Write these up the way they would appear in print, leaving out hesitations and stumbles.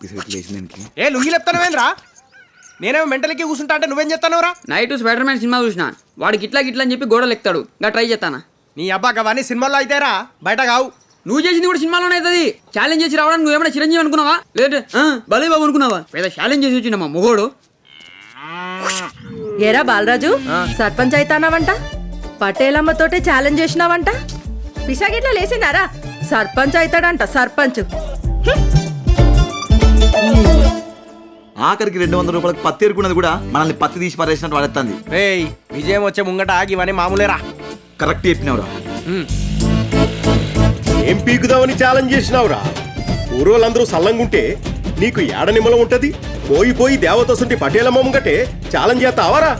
ఏ లుంగి చెప్తానవేంద్రా? నేనేమో మెంటల్కి కూర్చుంటా అంటే నువ్వేం చెప్తానవరా? నైట్ స్పైడర్ మ్యాన్ సినిమా చూసిన వాడికి ఇట్లా గిట్లా అని చెప్పి గోడలు ఎక్కుతాడు ఇంకా ట్రై చేస్తానా. నీ అబ్బా అవన్నీ సినిమాల్లో అయితేరా, బయట కావు. నువ్వు చేసింది కూడా సినిమాలోనే అవుతుంది. ఛాలెంజ్ చేసి రావడానికి నువ్వేమైనా చిరంజీవి అనుకున్నావా లేదంటే భలే బాబు అనుకున్నావా? పెద్ద ఛాలెంజ్ చేసి వచ్చిన మా మొగోడు. ఏరా బాలరాజు, సర్పంచ్ అయితానావంట, పటేలమ్మతోటే ఛాలెంజ్ చేసినావంట. పిశాగిట్లా లేచిందారా? సర్పంచ్ అవుతాడంట, సర్పంచ్. ఆఖరికి 200 రూపాయలకు పత్తి ఎరుకున్నది కూడా మనల్ని పత్తి తీసి పారేసినట్టు వాడేస్తుంది. రేయ్ విజయం వచ్చే ముంగట ఆగి ఇవన్నీ మామూలేరా. కరెక్ట్ చెప్పినవురా. ఏం పీకుదామని ఛాలెంజ్ చేసినావురా? ఊరోళ్ళందరూ సల్లంగుంటే నీకు ఏడ నిమ్మలం ఉంటది? పోయి పోయి దేవతసుంటి పటేలమ్మ ముంగటే ఛాలెంజ్ చేస్తావారా?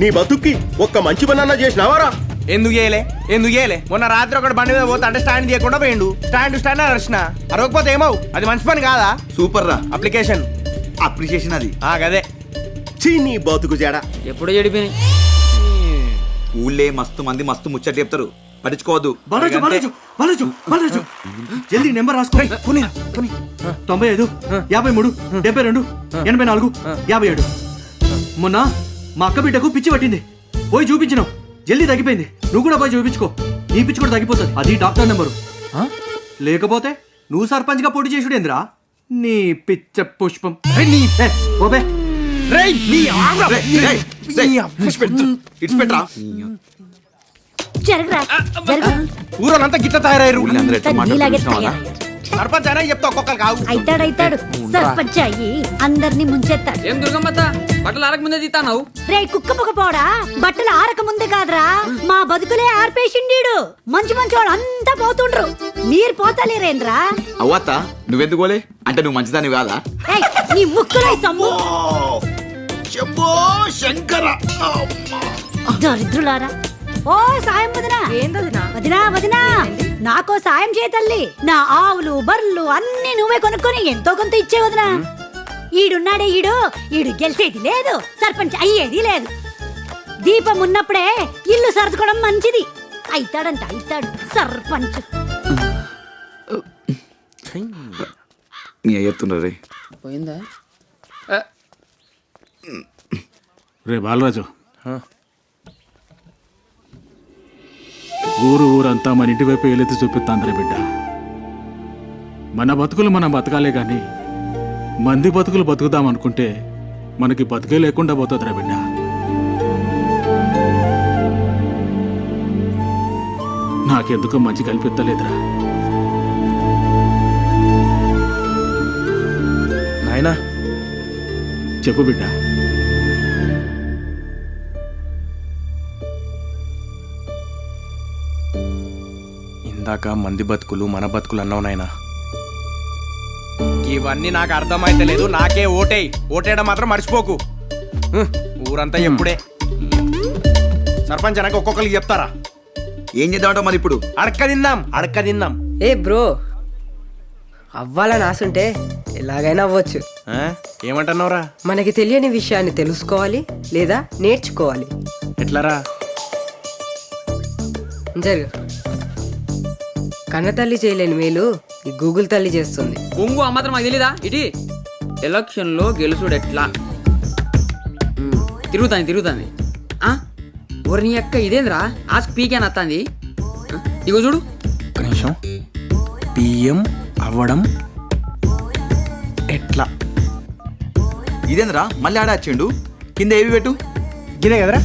నీ బతుక్కి ఒక్క మంచి పని అన్నా చేసినావారా? ఎందుకు చేయలే? మొన్న రాత్రి ఒకటి బండి మీద పోతే అంటే స్టాండ్ చేయకుండా పోయిండు. స్టాండ్ అరచిన అరవకపోతే ఏమవు? అది మంచి పని కాదా? సూపర్ రా. అప్లికేషన్ అది గదే. చీ నీ బతుకు జడ. ఎప్పుడో చెడిపోయినాయి. ఊళ్ళే మస్తు మంది మస్తు ముచ్చట చెప్తారు, పట్టించుకోవద్దు. జల్దీ నెంబర్ రాసుకో. 95 53 72 84 57. మొన్న మా అక్క బిడ్డకు పిచ్చి పట్టింది, పోయి చూపించినావు, జల్దీ తగ్గిపోయింది. నువ్వు కూడా పోయి చూపించుకో, నీ పిచ్చి కూడా తగ్గిపోతుంది. అది డాక్టర్ నెంబరు. లేకపోతే నువ్వు సర్పంచ్ గా పోటీ చేసుడేంద్రా నీ పిచ్చ పుష్పం. ఊరంతా గిట్ల తయారయ్యారు. సర్పంచ్ అయినా చెప్తా ఒక్కొక్కరు కావు. అయితాడు సర్పంచ్ అయ్యి అందరినీ ముంచెత్తాడు. ఏం దుర్గమ్మత బట్టలు ఆరక ముందే తీస్తావు? రే కుక్క పొగపోడా, బట్టలు ఆరక ముందే కాదురా, మా బతుకులే ఆర్పేసిండీడు. మంచి వాళ్ళు అంతా పోతుండ్రు, మీరు పోతలేరేంద్రా? అవ్వత్త నువ్వెందుకు పోలే? అంటే నువ్వు మంచిదాన్ని కాదా? నీ ముక్కులో సమ్ము దరిద్రులారా. ఓ సాయం వదినా, నాకో సాయం చేయతల్లి. నా ఆవులు బర్రెలు అన్ని నువ్వే కొనుక్కొని ఎంతో కొంత ఇచ్చే వదినా. ఈడున్నాడే ఈడు గెలిచేది లేదు, సర్పంచ్ అయ్యేది లేదు. దీపం ఉన్నప్పుడే ఇల్లు సర్దుకోవడం మంచిది. అయితాడు సర్పంచ్. పోయిందా? రే బాలరాజు, ఊరంతా మన ఇంటి వైపు ఏలెత్తి చూపిస్తాందిరే బిడ్డ. మన బతుకులు మనం బతకాలే గాని మంది బతుకులు బతుకుదామనుకుంటే మనకి బతుకే లేకుండా పోతుందిరా బిడ్డ. నాకెందుకో మంచి కనిపిస్తలేదురా నాయనా. చెప్పు బిడ్డ. ఇందాక మంది బతుకులు మన బతుకులు అన్నావు నాయనా. ఇవన్నీ నాకు అర్థమైతే లేదు. నాకే ఓటేయడం మాత్రం మర్చిపోకు. ఊరంతా ఎప్పుడే సర్పంచ్ అనక ఒక్కొక్కరికి చెప్తారా? ఏం చేద్దామంట మరి ఇప్పుడు? అడక్క తిందాం. ఏ బ్రో, అవ్వాలని ఆశుంటే ఎలాగైనా అవ్వచ్చు. ఏమంటున్నావురా? మనకి తెలియని విషయాన్ని తెలుసుకోవాలి లేదా నేర్చుకోవాలి. ఎట్లారా? జరుగు. కన్నతల్లి చేయలేని మేలు ఈ గూగుల్ తల్లి చేస్తుంది. పొంగు ఆ మాత్రం మాకు తెలీదా? ఇటీ ఎలక్షన్ లో గెలుసుడు ఎట్లా తిరుగుతాంది. నీ అక్క ఇదేంద్రా ఆస్క్ పీకే నత్తాంది. ఇగో చూడు. ఒక నిమిషం. పిఎం అవ్వడం ఎట్లా? ఇదేంద్రా మళ్ళీ ఆడాచిండు. కింద ఏవి పెట్టు. గిదే కదరా?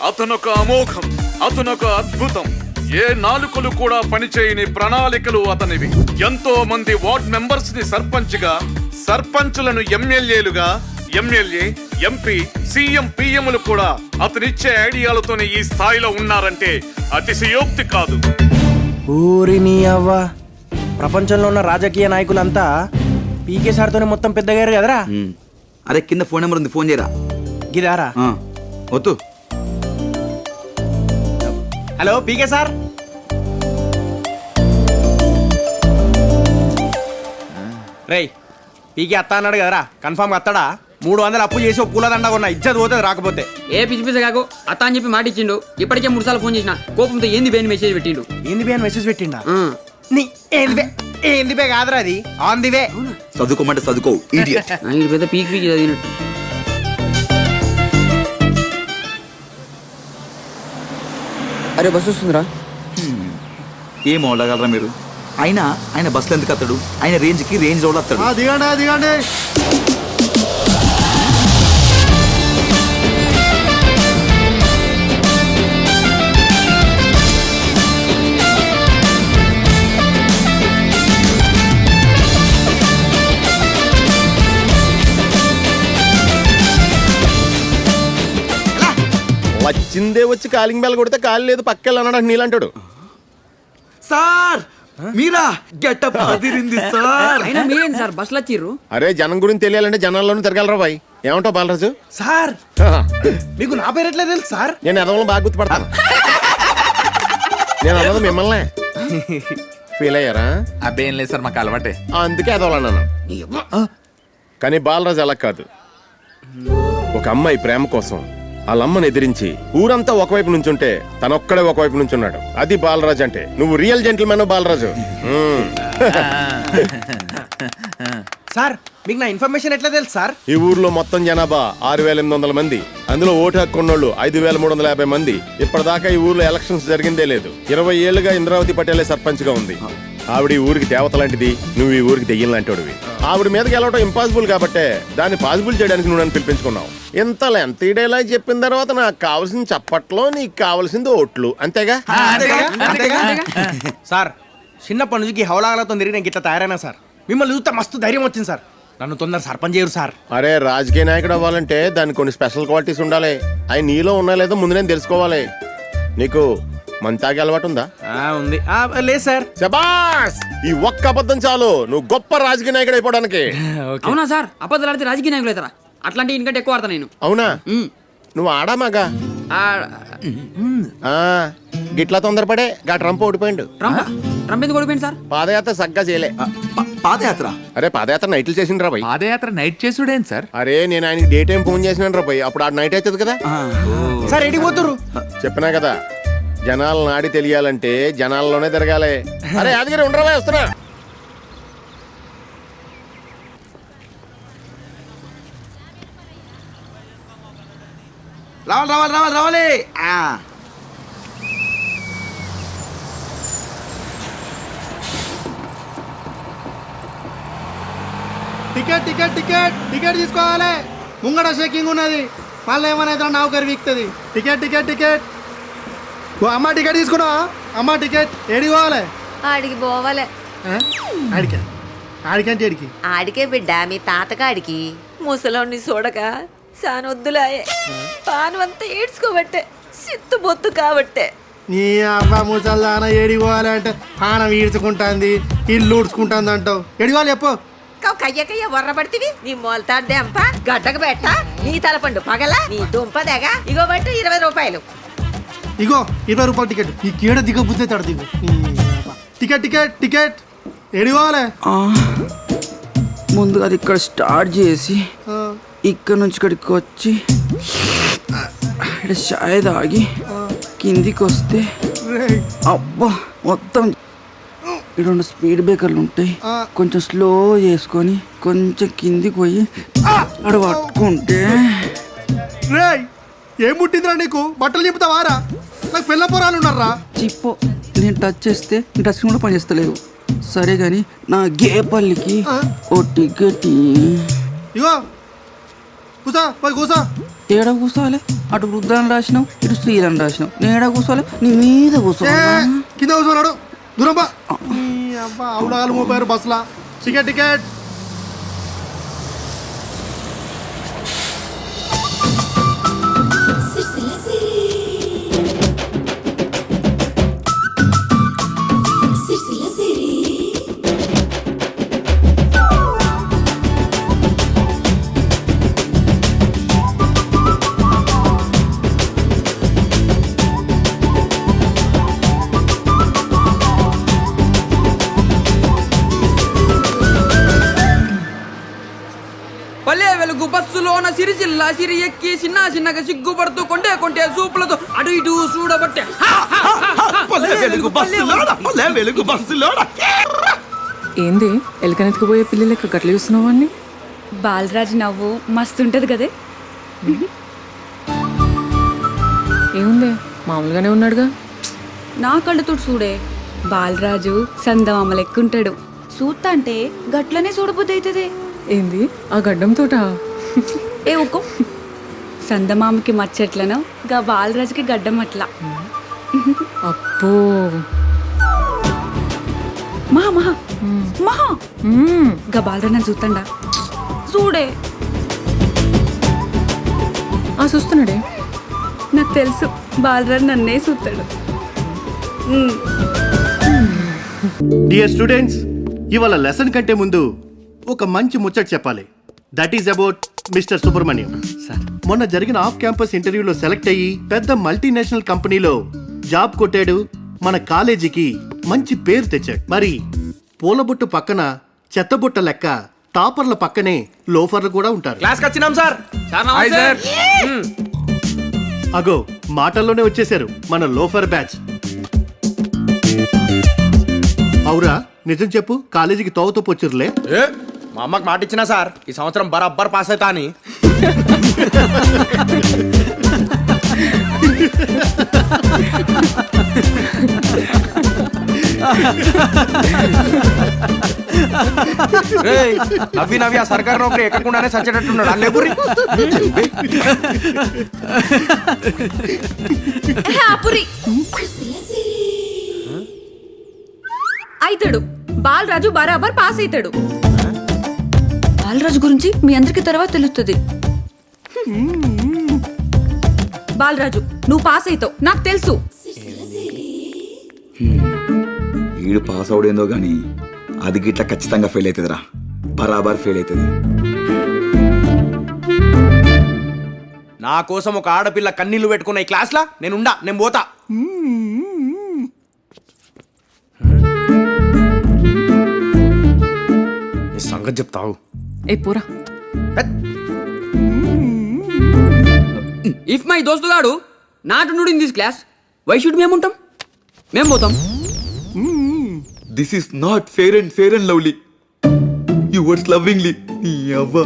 అతనొక అమోఘం, అతనొక అద్భుతం. ఏ నాలుకలు కూడా పనిచేయని ప్రణాళికలు అతనివి. ఎంతో మంది వార్డ్ మెంబర్స్ ని సర్పంచ్ గా, సర్పంచులను ఎమ్మెల్యేలుగా, ఎమ్మెల్యే, ఎంపీ, సీఎం, పిఎంలు కూడా అతనిచ్చే ఐడియాలతోనే ఈ స్థాయిలో ఉన్నారంటే అతిశయోక్తి కాదు. ఊరిని అవ్వ, ప్రపంచంలో ఉన్న రాజకీయ నాయకులంతా పీకే సార్తోనే మొత్తం పెద్దగారు కదరా. అరే కింద ఫోన్ నెంబర్ ఉంది, ఫోన్ చేయరా. గిదారా? వద్దు. హలో పీకే సార్. రేయ్ పీకే అత్తా అన్నాడు కదరా, కన్ఫామ్ అత్తాడా? 300 అప్పు చేసి ఒక పూలదండ కొన్నా, ఇజ్జత్ పోతుంది రాకపోతే. ఏ పిచ్చి కాకు అత్త అని చెప్పి మాట ఇచ్చిండు. ఇప్పటికే 3 సార్లు ఫోన్ చేసిన కోపంతో ఏంది బేని మెసేజ్ పెట్టిండు. ఏంది బేని మెసేజ్ పెట్టిండా? నీ ఏంది బే కాదురా అది ఆన్ ది వే. చదువుకోమంటే చదువుకో ఇడియట్. ఇది పెద్ద పీక్ పీక్ చదివినట్టు. అరే బస్సు వస్తుందిరా. ఏం అవలగలరా మీరు? ఆయన బస్సులో ఎందుకు అత్తాడు? ఆయన రేంజ్కి రేంజ్ రోడ్ వస్తాడు. దిగండి దిగండి. వచ్చిందే వచ్చి కాలింగ్ బెల్ కొడితే కాలి లేదు పక్కెళ్ళన్నాడు నీళ్ళంటాడు. సార్ మీరా గెటప్ అదిరింది సార్. అయినా మీరేంటి సార్ బస్సులో వచ్చిర్రు? అరే జనం గురించి తెలియాలంటే జనాల్లోనే తిరగలరా బాయ్. ఏమంటావు బాలరాజు? సార్ మీకు నా పేరు ఎట్లా తెలుసు సార్? నేను ఎదవలో బాగా గుర్తుపడతాను. నేను అన్నది మిమ్మల్నే. ఫీల్ అయ్యారా? అబ్బేం లేదు సార్, మాకు అలవాటే. అందుకే ఎదవలన్నాను. కానీ బాలరాజు అలా కాదు. ఒక అమ్మాయి ప్రేమ కోసం వాళ్ళ అమ్మని ఎదిరించి ఊరంతా ఒకవైపు నుంచుంటే తనొక్కడే ఒకవైపు నుంచున్నాడు. అది బాలరాజు అంటే. నువ్వు రియల్ జెంటిల్మెన్ బాలరాజు. సార్ మీకు నా ఇన్ఫర్మేషన్ ఎట్లా తెలుసు సార్? ఈ ఊర్లో మొత్తం జనాభా 6,800 మంది. అందులో ఓటు హక్కు ఉన్నోళ్ళు 5,350 మంది. ఇప్పటిదాకా ఈ ఊర్లో ఎలక్షన్స్ జరిగిందే లేదు. 20 ఏళ్లుగా ఇంద్రావతి పటేలే సర్పంచ్ గా ఉంది. ఆవిడ ఈ ఊరికి దేవత లాంటిది, నువ్వు ఈ ఊరికి దెయ్యం లాంటివి. ఆవిడ మీదకి వెళ్ళడం ఇంపాసిబుల్ కాబట్టే దాన్ని పాసిబుల్ చేయడానికి నువ్వు నన్ను పిలిపించుకున్నావు. ఇంత లెంత్ డైలాగ్ చెప్పిన తర్వాత నాకు కావాల్సిన చప్పట్లో నీకు కావాల్సింది ఓట్లు. అంతేగా? సార్ చిన్నప్పటి నుంచి హౌలాగలతో తిరిగి నేను ఇట్లా తయారైనా సార్. మిమ్మల్ని చూస్తే మస్తు ధైర్యం వచ్చింది సార్. నన్ను తొందర సర్పంచ్ చేయరు సార్. అరే రాజకీయ నాయకుడు అవ్వాలంటే దానికి కొన్ని స్పెషల్ క్వాలిటీస్ ఉండాలి. అవి నీలో ఉన్నా లేదో ముందు నేను తెలుసుకోవాలి. నీకు మంచి తాగే అలవాటు ఉందా? ఉంది. లేదు సార్. శబాస్! ఈ ఒక్క అబద్ధం చాలు నువ్వు గొప్ప రాజకీయ నాయకుడు అయిపోవడానికి. అవునా సార్? అబద్ధాలు ఆడితే రాజకీయ నాయకులు అవుతారా? అట్లాంటి ఇంకంటే ఎక్కువ ఆడతా నేను. అవునా? నువ్వు ఆడా మగా? గిట్లా తొందరపడే గా ట్రంప్ ఓడిపోయిండు. ట్రంప్ ఎందుకు ఓడిపోయింది సార్? పాదయాత్ర సగ్గా చేయలే. పాదయాత్ర? అరే పాదయాత్ర నైట్లు చేసిండ్రు రా భయ్. పాదయాత్ర నైట్ చేసుడేం సార్? అరే నేను ఆయనకి డే టైం ఫోన్ చేసినాను రా భయ్. అప్పుడు ఆ నైట్ అవుతుంది కదా. సార్ ఎడికి పోతురు? చెప్పినా కదా జనాల నాడి తెలియాలంటే జనాల్లోనే తిరగాలి. అరే యాదగిరి ఉండరా, వస్తున్నా. రావాలి. టికెట్ టికెట్ టికెట్ టికెట్ తీసుకోవాలి. ముంగడ షేకింగ్ ఉన్నది. మళ్ళీ ఏమైనా నౌకరి వీక్తుంది. Ticket ticket ticket. అమ్మ టికెట్ తీసుకున్నావా? అమ్మ టికెట్ ఏడికి పోవాలి? ఆడికి పోవాలే. ఆడికే ఆడికంటే ఏడికి? ఆడికే బిడ్డ, మీ తాతగాడికి. ముసలోని చూడక సానొద్దులాయే. పానువంతా ఏడ్చుకోబట్టే, సిత్తు బొత్తు కాబట్టే. నీ అవ్వ ముసల్దాన ఏడికి పోవాలి అంటే పానం ఈడ్చుకుంటాంది, ఇల్లు ఊడ్చుకుంటాంది అంటావు. ఏడికి చెప్పు. కయ్య కయ్య వర్రబడితివి. నీ మొలతాడు దెంప గడ్డకు పెట్ట, నీ తలపండు పగల, నీ దుంప దెగ. ఇగో బట్టి 20 రూపాయలు. ఇగో 20 రూపాయలు టికెట్. ఈ కీడ దిగ బుద్ధి తడ దిగు. టికెట్ టికెట్ టికెట్ ఏడికి పోవాలి? ముందుగా అది ఇక్కడ స్టార్ట్ చేసి ఇక్కడ నుంచి ఇక్కడికి వచ్చి ఇక్కడ చాయ్ తాగి కిందికి వస్తే అబ్బా మొత్తం ఇక్కడ ఉన్న స్పీడ్ బ్రేకర్లు ఉంటాయి. కొంచెం స్లో చేసుకొని కొంచెం కిందికి పోయి అక్కడ పట్టుకుంటే. రేయ్ ఏం ముట్టిందిరా నీకు? బట్టలు చెప్తావారా? నాకు పిల్ల పొరాలు ఉన్నారా? చిప్పో నేను టచ్ చేస్తే టచ్ కూడా పనిచేస్తలేదు. సరే కానీ నా గేపల్లికి ఓ టికెట్. ఇగో కూసా, పోయి కూసా. ఏడ కూర్చోవాలి? అటు వృద్ధాన్ని రాసినావు, ఇటు స్త్రీలను రాసినావు. నేను ఏడ కూర్చోవాలి? నీ మీద కూర్చోవాలి. కింద కూర్చోన్నాడు. దూరం బా. అబ్బా అవుడాలు 30 బస్సులా. Ticket ticket. వెలుగు బస్సులోన సిరిసిల్ల సిరి ఎక్కి చిన్న చిన్నగా సిగ్గుపడుతూ కొంటే కొంటే సూపులతో అటు ఇటు చూడబట్టే ఏంది ఎలకనెత్తుకుపోయే పిల్లలు లెక్క గట్ల చూస్తున్నావు అన్ని బాలరాజు నవ్వు మస్తుంటది కదే ఏముంది మామూలుగానే ఉన్నాడుగా నా కళ్ళతో చూడే బాలరాజు సందమామ లెక్కుంటాడు చూస్తా అంటే గట్లనే చూడబుద్ధి అవుతుంది ఏంది ఆ గడ్డం తోట ఏ ఊకో సందమామకి మచ్చట్లను గా బాలరాజుకి గడ్డం అట్లా అప్పో మహా మహా మహా గా బాలరాజు నన్ను చూస్తాడా చూడే ఆ చూస్తున్నాడే నాకు తెలుసు బాలరాజు నన్నే చూస్తాడు డియర్ స్టూడెంట్స్, ఇవాళ లెసన్ కంటే ముందు ఒక మంచి ముచ్చట చెప్పాలి. That is about mister Subrahmanyam. మొన్న జరిగిన ఆఫ్ క్యాంపస్ ఇంటర్వ్యూలో సెలెక్ట్ అయ్యి పెద్ద మల్టీనేషనల్ కంపెనీలో జాబ్ కొట్టాడు. మన కాలేజీకి మంచి పేరు తెచ్చాడు. మరి పూలబుట్టు పక్కన చెత్తబుట్ట లెక్క టాపర్ల పక్కనే లోఫర్లు కూడా ఉంటారు. క్లాస్కి వచ్చినాం సార్. Hi sir. అగో మాటల్లోనే వచ్చేసారు మన లోఫర్ బ్యాచ్. అవురా, నిజం చెప్పు, కాలేజీకి తోవతో పొచ్చురులే. ఏ మా అమ్మకి మాట ఇచ్చినా సార్ ఈ సంవత్సరం బరాబర్ పాస్ అవుతా అని. రేయ్, నవ్వి నవ్వి ఆ సర్కారు నౌకరీ ఎక్కకుండానే సచ్చేటట్టున్నాడు అల్లే పురి. అవుతాడు బాలరాజు బరాబర్ పాస్ అవుతాడు. బాలరాజు గురించి మీ అందరికి తర్వాత తెలుస్తుంది. బాలరాజు నువ్వు పాస్ అవుతావు నాకు తెలుసు. ఈడు పాస్ అవడేందో గానీ అది గిట్లా ఖచ్చితంగా ఫెయిల్ అవుతుందిరా. బరాబర్ ఫెయిల్ అవుతుంది. నా కోసం ఒక ఆడపిల్ల కన్నీళ్లు పెట్టుకున్న ఈ క్లాస్లా నేను పోతా. నీ సంగతి చెప్తావు. ఏ పోరా. ఇఫ్ మై దోస్తుగాడు నాట్ నుండి in this class why should మేముంటాం? మేము పోతాం. This is not fair and lovely. You words lovingly. నీ అవ్వ